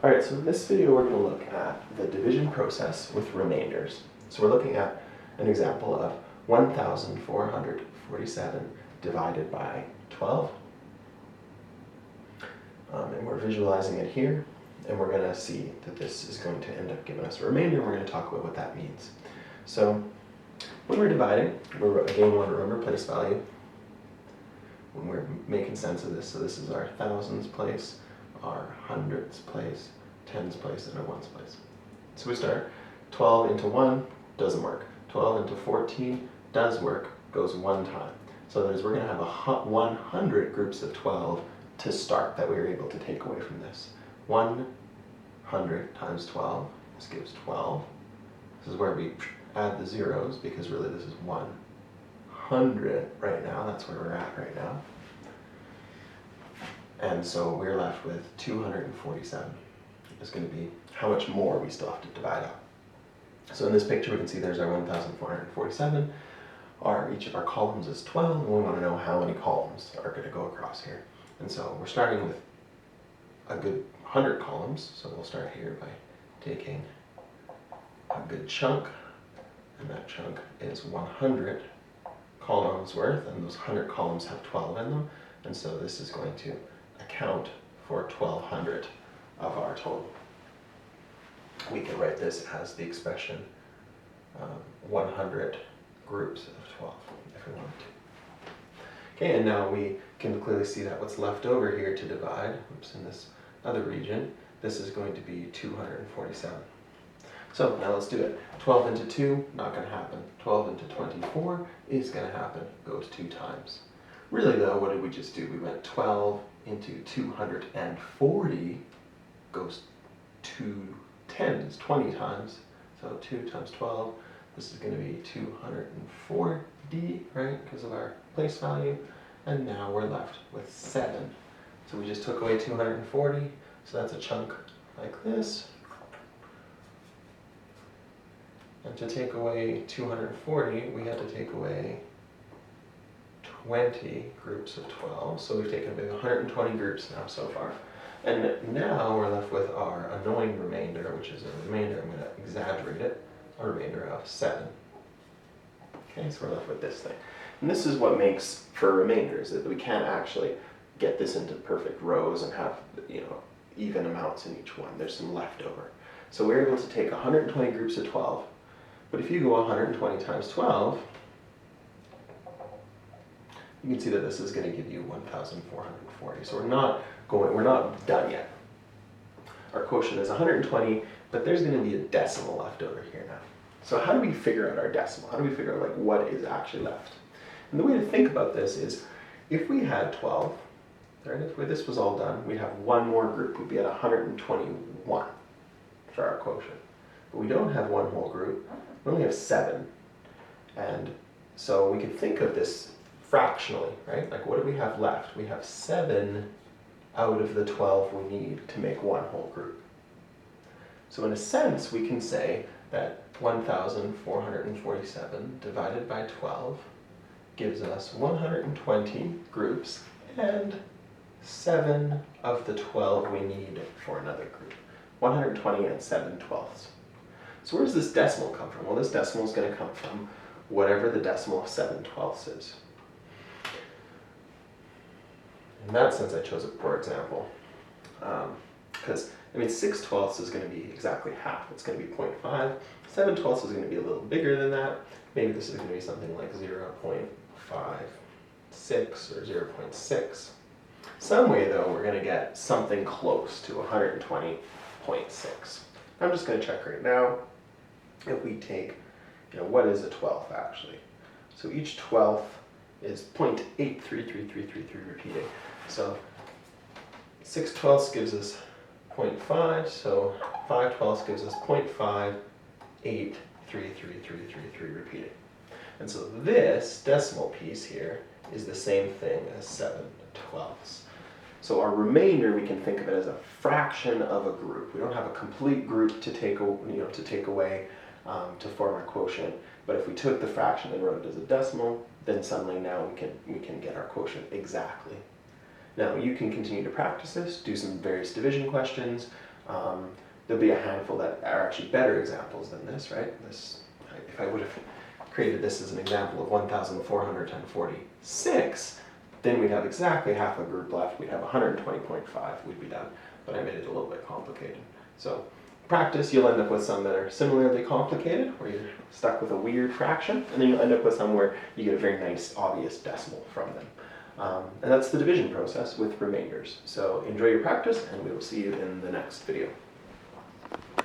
Alright, so in this video we're going to look at the division process with remainders. So we're looking at an example of 1,447 divided by 12. And we're visualizing it here, and we're going to see that this is going to end up giving us a remainder, and we're going to talk about what that means. So when we're dividing, we again want to remember place value when we're making sense of this. So this is our thousands place, our hundreds place, tens place, and our ones place. So we start 12 into 1 doesn't work. 12 into 14 does work, goes one time. So we're going to have 100 groups of 12 to start that we were able to take away from this. 100 times 12, this gives 12. This is where we add the zeros because really this is 100 right now. That's where we're at right now. And so we're left with 247. It's going to be how much more we still have to divide up. So in this picture we can see there's our 1,447. Each of our columns is 12, and we want to know how many columns are going to go across here. And so we're starting with a good 100 columns. So we'll start here by taking a good chunk, and that chunk is 100 columns worth, and those 100 columns have 12 in them. And so this is going to account for 1,200 of our total. We can write this as the expression 100 groups of 12 if we wanted to. Okay, and now we can clearly see that what's left over here to divide, in this other region, this is going to be 247. So now let's do it. 12 into 2, not going to happen. 12 into 24 is going to happen, goes 2 times. Really though, what did we just do? We went 12 into 240 goes 2 tens, 20 times. So 2 times 12, this is going to be 240, right, because of our place value. And now we're left with 7. So we just took away 240, so that's a chunk like this. And to take away 240, we had to take away 20 groups of 12. So we've taken away 120 groups now so far. And now we're left with our annoying remainder, which is a remainder, I'm going to exaggerate it, a remainder of 7. Okay, so we're left with this thing. And this is what makes for remainders, that we can't actually get this into perfect rows and have, even amounts in each one. There's some leftover. So we're able to take 120 groups of 12, but if you go 120 times 12, you can see that this is going to give you 1,440. So we're not done yet. Our quotient is 120, but there's going to be a decimal left over here now. So how do we figure out our decimal? How do we figure out what is actually left? And the way to think about this is, if we had 12, right, if this was all done, we'd have one more group. We'd be at 121 for our quotient. But we don't have one whole group. We only have 7. And so we could think of this fractionally, right? Like, what do we have left? We have 7 out of the 12 we need to make one whole group. So in a sense, we can say that 1,447 divided by 12 gives us 120 groups and 7 of the 12 we need for another group. 120 and 7/12. So where does this decimal come from? Well, this decimal is going to come from whatever the decimal of 7/12 is. In that sense, I chose it for example, because 6/12 is going to be exactly half. It's going to be 0.5. 7/12 is going to be a little bigger than that. Maybe this is going to be something like 0.56 or 0.6. Some way though, we're going to get something close to 120.6. I'm just going to check right now if we take, what is a 12th actually? So each 12th is 0.833333 repeating. So 6/12 gives us 0.5, so 5/12 gives us 0.583333 repeating. And so this decimal piece here is the same thing as 7/12. So our remainder, we can think of it as a fraction of a group. We don't have a complete group to take away to form our quotient. But if we took the fraction and wrote it as a decimal, then suddenly now we can get our quotient exactly. Now you can continue to practice this, do some various division questions, There'll be a handful that are actually better examples than this, right? If I would have created this as an example of 1,446, then we'd have exactly half a group left. We'd have 120.5, we'd be done. But I made it a little bit complicated. So practice, you'll end up with some that are similarly complicated, where you're stuck with a weird fraction, and then you'll end up with some where you get a very nice, obvious decimal from them. And that's the division process with remainders. So enjoy your practice, and we will see you in the next video.